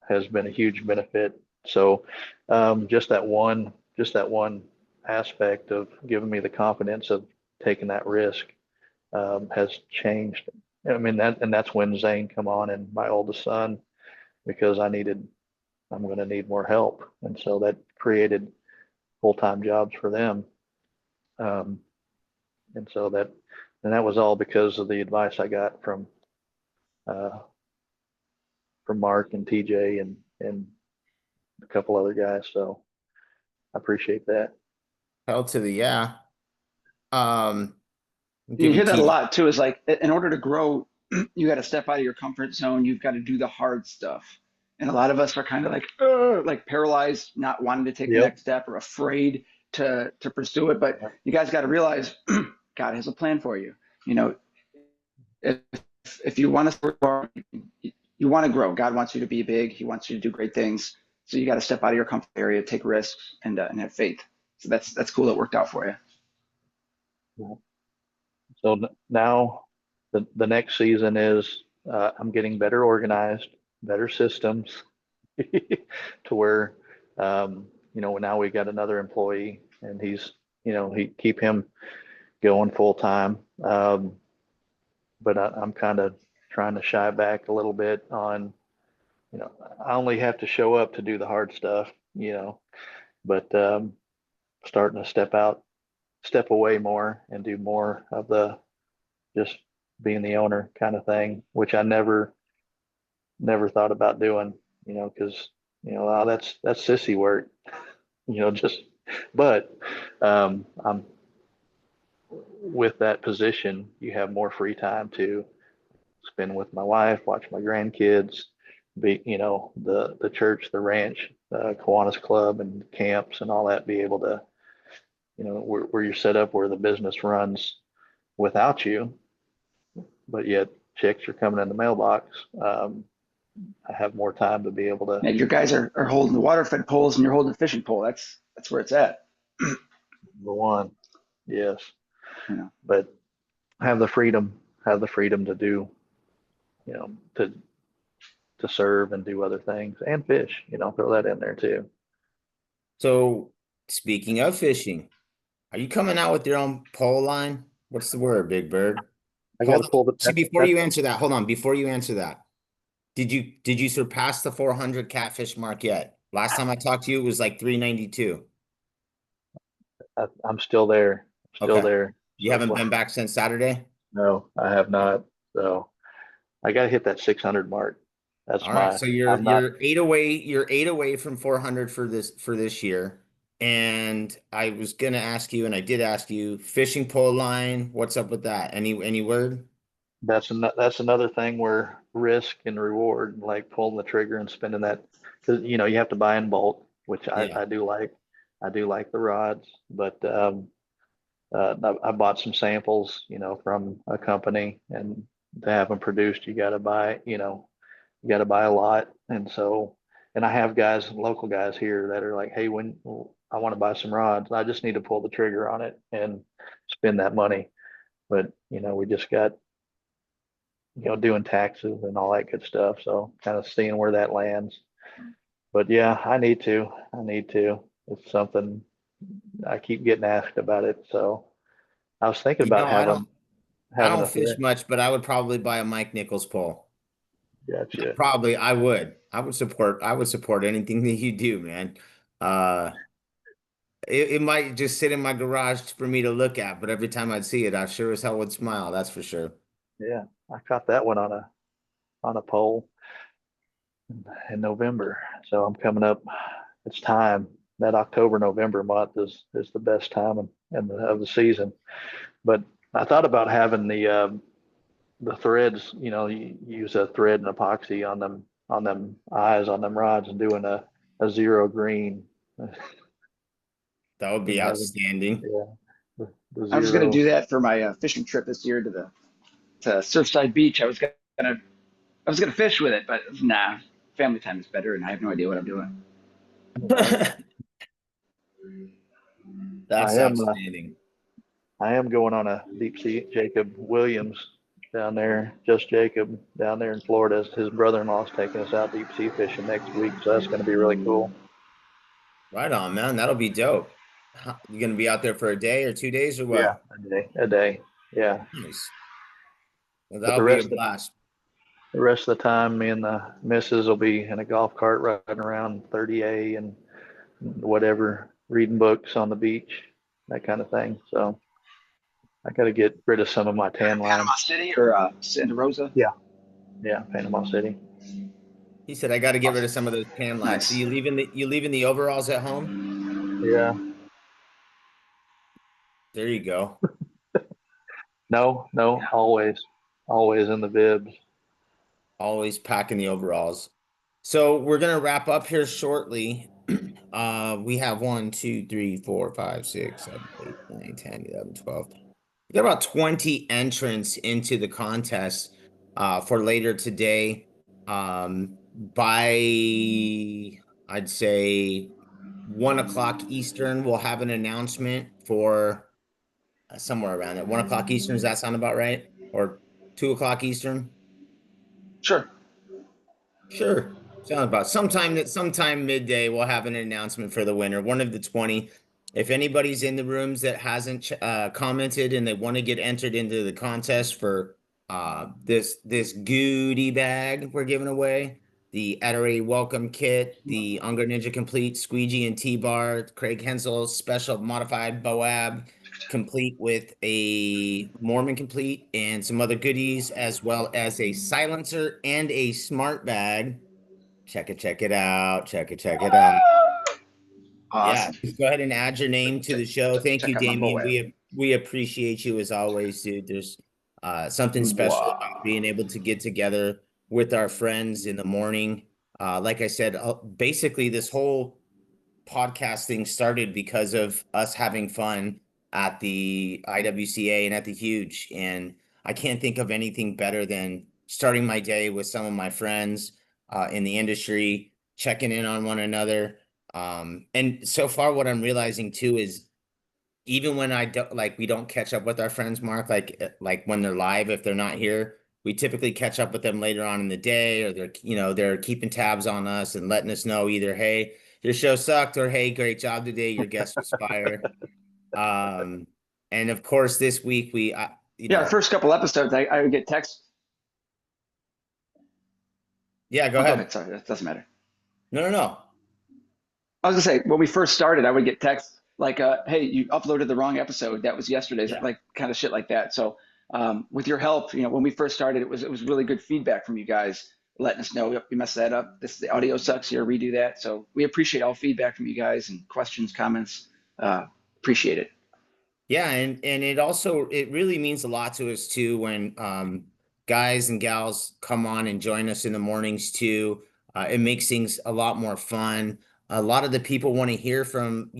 has been a huge benefit. So just that one aspect of giving me the confidence of taking that risk has changed. I mean, that's when Zane come on, and my oldest son, because I'm going to need more help. And so that created full-time jobs for them. Um, and that was all because of the advice I got uh, from Mark and TJ and a couple other guys. So I appreciate that. Hell to the yeah. Um, I'm You giving hear that a TJ. lot too. Is like in order to grow, you got to step out of your comfort zone. You've got to do the hard stuff. And a lot of us are kind of like, "Ugh," like paralyzed, not wanting to take the Yep. next step or afraid to pursue it. But you guys got to realize God has a plan for you. You know, if if you want to grow, you want to grow. God wants you to be big. He wants you to do great things. So you got to step out of your comfort area, take risks, and have faith. So that's cool. It worked out for you. So now the next season is I'm getting better organized, better systems to where now we got another employee, and he keep him going full time. But I'm kind of trying to shy back a little bit on, I only have to show up to do the hard stuff, but starting to step away more and do more of the just being the owner kind of thing, which I never thought about doing, because, oh, that's sissy work, just, but I'm with that position, you have more free time to spend with my wife, watch my grandkids, be, the church, the ranch, Kiwanis Club and camps and all that, be able to, where you're set up where the business runs without you, but yet checks are coming in the mailbox. I have more time to be able to. And your guys are holding the water fed poles and you're holding the fishing pole. That's where it's at. Number one, yes, You know. but have the freedom to do, you know, to serve and do other things and fish, throw that in there too. So speaking of fishing, are you coming out with your own pole line? What's the word, Big Bird? I got Hold to on. pull the See, before that you answer that, hold on. Before you answer that, did you surpass the 400 catfish mark yet? Last time I talked to you, it was like 392. I'm still there, still Okay. there. You So haven't far, been back since Saturday? no, I have not. So I got to hit that 600 mark. That's All right. my. So you're I'm not. you're eight away, you're eight away from 400 for this year. And I was gonna ask you, and I did ask you, fishing pole line, what's up with that? Any word? That's another thing where risk and reward, like pulling the trigger and spending that, because you have to buy in bulk. which Yeah. I do like. I do like the rods, but I bought some samples, from a company, and to have them produced, you got to buy, you got to buy a lot. And so, and I have guys, local guys here that are like, hey, when I want to buy some rods, I just need to pull the trigger on it and spend that money. But, we just got, doing taxes and all that good stuff. So kind of seeing where that lands. But yeah, I need to. I need to. It's something I keep getting asked about it. So I was thinking You about know, I having don't a fish thread. much, but I would probably buy a Mike Nichols pole. Gotcha. Probably I would. I would support anything that you do, man. Uh it might just sit in my garage for me to look at, but every time I'd see it, I sure as hell would smile, that's for sure. Yeah, I caught that one on a pole in November. So I'm coming up. It's time. That October November month is the best time of the season. But I thought about having the threads. You use a thread and epoxy on them eyes on them rods and doing a zero green That would be and having outstanding. yeah the I was going to zero. do that for my fishing trip this year to Surfside Beach. Gonna I was gonna fish with it, but nah, family time is better, and I have no idea what I'm doing. Right. I That's am outstanding. I am going on a deep sea. Jacob Williams down there, just Jacob down there in Florida. His brother-in-law is taking us out deep sea fishing next week, so that's going to be really cool. Right on, man. That'll be dope. You gonna be out there for a day or 2 days or Yeah, what? a day. Yeah, Nice. Well, but the that'll be a rest of blast. the rest of the time, me and the missus will be in a golf cart riding around 30A and whatever, reading books on the beach, that kind of thing. So I got to get rid of some of my tan lines. Panama City or Santa Rosa? Yeah, yeah, Panama City. He said I got to get rid of Awesome. some of those tan lines. So Nice. you leaving the overalls at home? Yeah, There you go. no, no, always in the bibs. Always packing the overalls. So we're gonna wrap up here shortly. We have 1, 2, 3, 4, 5, 6, 7, 8, 9, 10, 11, 12. We got about 20 entrants into the contest for later today. By I'd say 1 o'clock Eastern, we'll have an announcement for somewhere around there. 1 o'clock Eastern, does that sound about right? Or 2 o'clock Eastern? Sure. Sure. Sounds about sometime midday we'll have an announcement for the winner, one of the 20. If anybody's in the rooms that hasn't commented and they want to get entered into the contest for this goodie bag we're giving away, the Atari welcome kit, the Unger Ninja Complete squeegee and T-bar, Craig Hensel special modified Boab, complete with a Mormon complete and some other goodies, as well as a silencer and a smart bag. Check it out. Check it out. Yeah, Awesome. just go ahead and add your name to the show. Thank you, Check out my Damien. Moab. We appreciate you as always, dude. There's something special Wow. about being able to get together with our friends in the morning. Like I said, basically this whole podcasting started because of us having fun at the IWCA and at the Huge. And I can't think of anything better than starting my day with some of my friends in the industry, checking in on one another. And so far, what I'm realizing too is even when I don't like we don't catch up with our friends, Mark, like when they're live, if they're not here, we typically catch up with them later on in the day, or they're keeping tabs on us and letting us know either, hey, your show sucked, or hey, great job today, your guest was fire. Um, and of course, this week Yeah, our first couple episodes, I would get texts. yeah, go Oh, go ahead. ahead. Sorry, that doesn't matter. No. I was gonna say when we first started, I would get texts like, "Hey, you uploaded the wrong episode. That was yesterday's," Yeah. like kind of shit like that. So, with your help, when we first started, it was really good feedback from you guys, letting us know, "Yep, you messed that up. The audio sucks here. Redo that." So we appreciate all feedback from you guys and questions, comments. Appreciate it. Yeah, and it really means a lot to us too when guys and gals come on and join us in the mornings too. It makes things a lot more fun. A lot of the people want to hear from,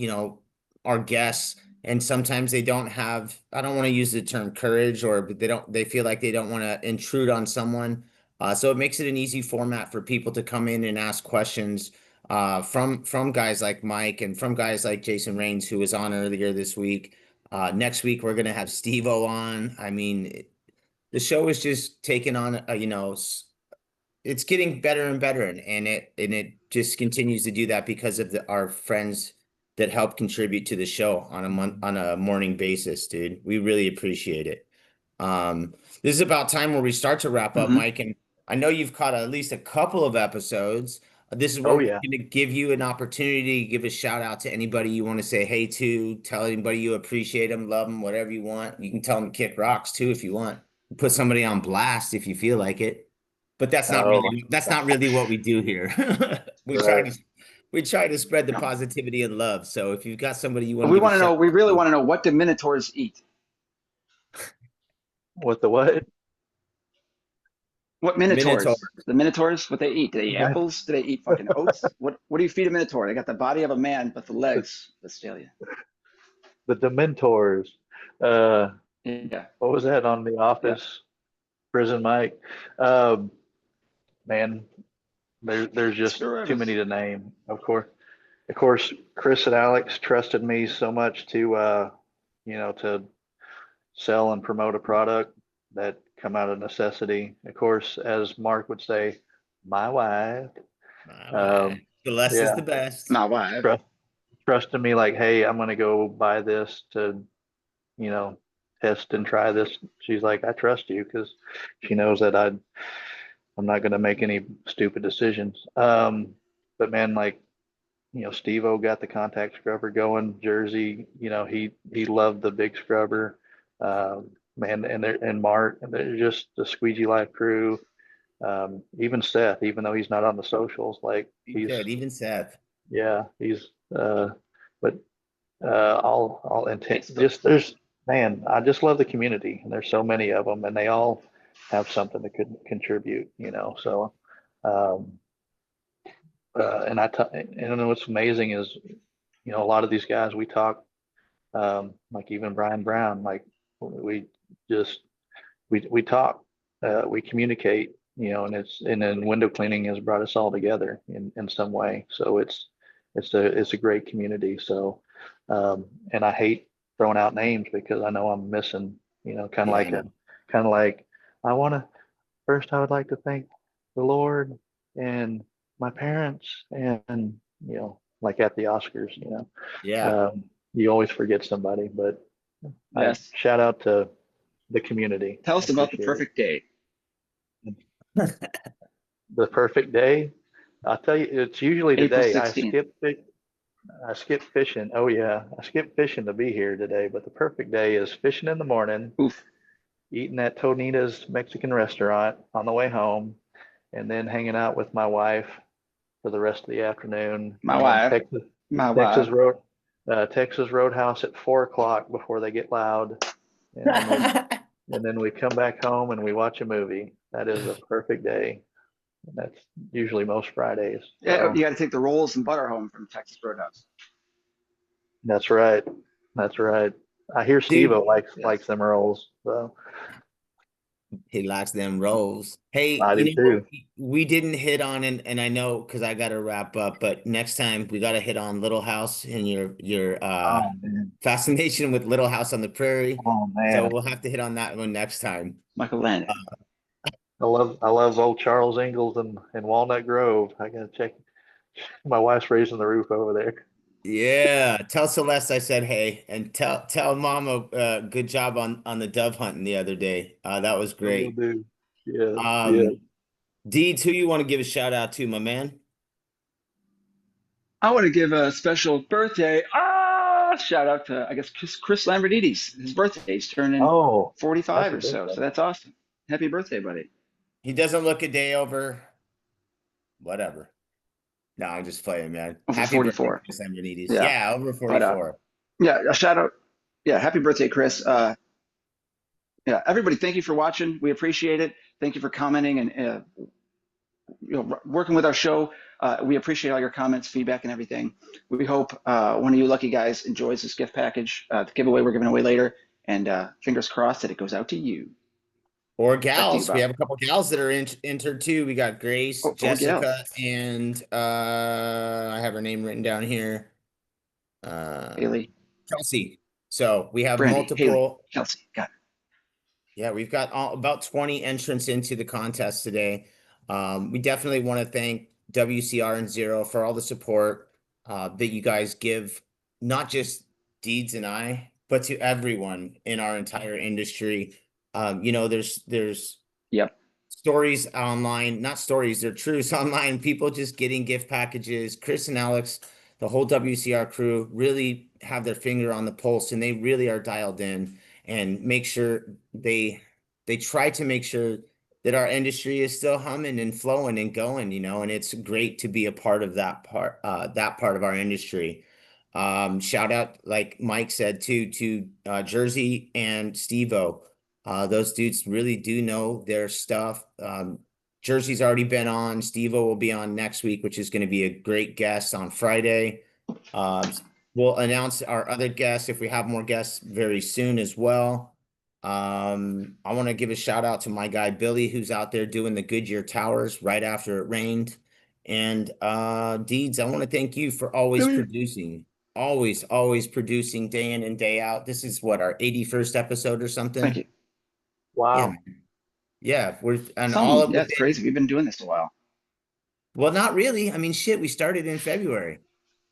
our guests, and sometimes they don't have, I don't want to use the term courage, or but they feel like they don't want to intrude on someone. So it makes it an easy format for people to come in and ask questions from guys like Mike and from guys like Jason Rains, who was on earlier this week. Next week we're gonna have Steve-O on. I mean, the show is just taking on, it's getting better and better, and it just continues to do that because of our friends that help contribute to the show on a morning basis, dude. We really appreciate it. This is about time where we start to wrap up, Hmm. Mike, and I know you've caught at least a couple of episodes. This is where Oh we're yeah. going to give you an opportunity to give a shout out to anybody you want to say hey to, tell anybody you appreciate them, love them, whatever you want. You can tell them to kick rocks too if you want. Put somebody on blast if you feel like it. But Oh, that's not really what we do here. We try right. to we try to spread the positivity and love. So if you've got somebody you want to We give a want to shout know. We out really to, want to know, what do minotaurs eat? What the what? What Minotaur. minotaurs? The minotaurs, what they eat? Do they eat apples? Do they eat fucking oats? What do you feed a minotaur? They got the body of a man, but the The, legs, Australia. the Dementors. Uh, Yeah, what was that on The yeah. Office? Prison Mike. Um, Man, there's just too many Screw. to name. Of course, Chris and Alex trusted me so much to sell and promote a product that come out of necessity. Of course, as Mark would say, my wife, All right. um, The less is yeah, the best. My wife. trust, trusted me like, hey, I'm gonna go buy this to, you know, test and try this. She's like, I trust you because she knows that I'm not gonna make any stupid decisions. But man, like, Steve-O got the contact scrubber going. Jersey, he loved the big scrubber. Man, and Mark, and they're just the Squeegee Life crew. Even Seth, even though he's not on the socials, like Be he's, good. Even Seth. yeah, but all intent, It's the just man, I just love the community, and there's so many of them, and they all have something that could contribute. So, um, and what's amazing is, a lot of these guys we talk, like even Brian Brown, like we just we talk, we communicate, and then window cleaning has brought us all together in some way. So it's a great community. So, and I hate throwing out names because I know I'm missing, kind of Yeah, I like know. I want to first I would like to thank the Lord and my parents, and like at the Oscars, Yeah. you always forget somebody, but I Yes. shout out to the community. Tell I us about the appreciate it. perfect day. The perfect day. I'll tell you, it's usually April today. 16th. I skip fishing. Oh yeah, I skip fishing to be here today. But the perfect day is fishing in the morning, Oof. eating at Tonita's Mexican restaurant on the way home, and then hanging out with my wife for the rest of the afternoon. My And then wife. My Texas wife. Road, Texas Roadhouse at 4 o'clock before they get loud, and then we come back home and we watch a movie. That is a perfect day. And that's usually most Fridays. Yeah, So you got to take the rolls and butter home from Texas Roadhouse. that's right. That's right. I hear Dude, Steve-O likes Yes. them rolls. So he likes them rolls. Hey, I do too. we didn't hit on, and I know because I got to wrap up, but next time we got to hit on Little House and your Oh man. fascination with Little House on the Prairie. Oh So man. we'll have to hit on that one next time. Michael Landon. I love old Charles Ingalls and Walnut Grove. I gotta check. My wife's raising the roof over there. Yeah, tell Celeste I said hey, and tell Mama good job on the dove hunting the other day. That was I will great. do. Yeah, yeah. Um, Deeds, who you want to give a shout out to, my man? I want to give a special birthday shout out to, I guess, Chris Lambertides. His birthday. He's turning Oh, 45 happy or so. birthday. So that's awesome. Happy birthday, buddy. He doesn't look a day over whatever. No, I'm just playing, man. Over Happy birthday, 44. Chris Ambrinides. Yeah. Yeah, over But 44. yeah, a shout out. Yeah, happy birthday, Chris. Yeah, everybody, thank you for watching. We appreciate it. Thank you for commenting and working with our show. We appreciate all your comments, feedback, and everything. We hope one of you lucky guys enjoys this gift package, the giveaway we're giving away later, and fingers crossed that it goes out to you. Or Back to you, gals. We Bob. have a couple gals that are entered too. We got Grace, Or gals. Jessica, and I have her name written down here. Haley, Kelsey. So we have Brandy, Haley, multiple. Kelsey. Got it. Yeah, we've got about 20 entrants into the contest today. We definitely want to thank WCR and Zero for all the support that you guys give, not just Deeds and I, but to everyone in our entire industry. There's Yep. stories online, not stories, they're truths online. People just getting gift packages. Chris and Alex, the whole WCR crew, really have their finger on the pulse, and they really are dialed in and make sure they try to make sure that our industry is still humming and flowing and going, and it's great to be a part of that part of our industry. Shout out, like Mike said, to Jersey and Steve-O. Those dudes really do know their stuff. Jersey's already been on. Steve-O will be on next week, which is going to be a great guest on Friday. We'll announce our other guests if we have more guests very soon as well. I want to give a shout out to my guy Billy, who's out there doing the Goodyear Towers right after it rained. And Deeds, I want to thank you for always producing, always producing day in and day out. This is what, our 81st episode or something? Thank you. Wow. Yeah, we're and Something, all of yeah, it's crazy. We've been doing this a while. Well, not really. I mean, shit, we started in February.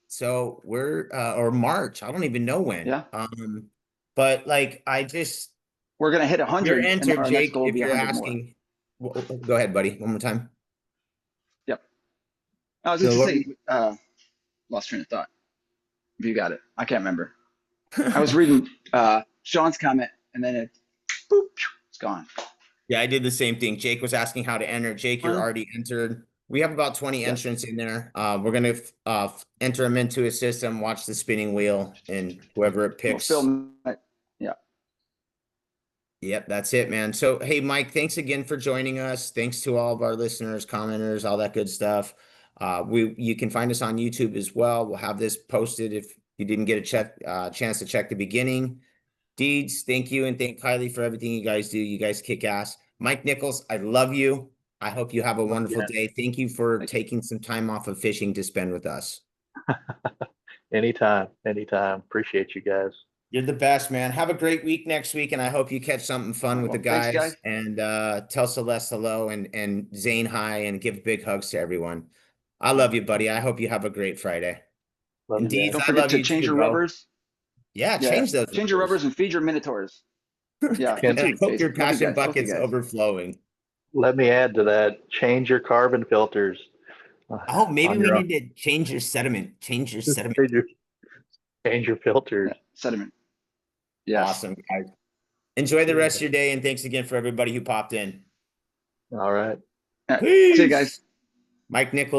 So we're or March. I don't even know when. Yeah. But like I just We're gonna hit you're 100, and entered, our next Jake, goal will if be you're 100 more. asking. Go ahead, buddy. One more time. Yep. I was just to say, lost train of thought. If you got it, I can't remember. I was reading Sean's comment, and then it's gone. Yeah, I did the same thing. Jake was asking how to enter. Jake, you're already entered. We have about 20 Yes. entrants in there. We're gonna enter them into a system, watch the spinning wheel, and whoever it We'll picks. film it. Yeah. Yep, that's it, man. So, hey, Mike, thanks again for joining us. Thanks to all of our listeners, commenters, all that good stuff. You can find us on YouTube as well. We'll have this posted if you didn't get a chance to check the beginning. Deeds, thank you, and thank Kylie for everything you guys do. You guys kick ass. Mike Nichols, I love you. I hope you have a wonderful day. Thank you for taking some time off of fishing to spend with us. Anytime. Appreciate you guys. You're the best, man. Have a great week next week, and I hope you catch something fun with the guys. Thanks, guys. And tell Celeste hello and Zane hi, and give big hugs to everyone. I love you, buddy. I hope you have a great Friday. Love you Indeed, guys. Don't I forget love to you change too, your bro. rubbers. Yeah, change those. Change your rubbers and feed your minotaurs. Yeah. And I hope your Love you passion guys. Both you bucket's guys. overflowing. Let me add to that. Change your carbon filters. Oh, maybe on we your need to change your sediment. Change your own- sediment. Change your filters. Yeah. Sediment. Yes. Awesome, guys. Enjoy the rest of your day, and thanks again for everybody who popped in. All right. See you guys. Mike Nichols.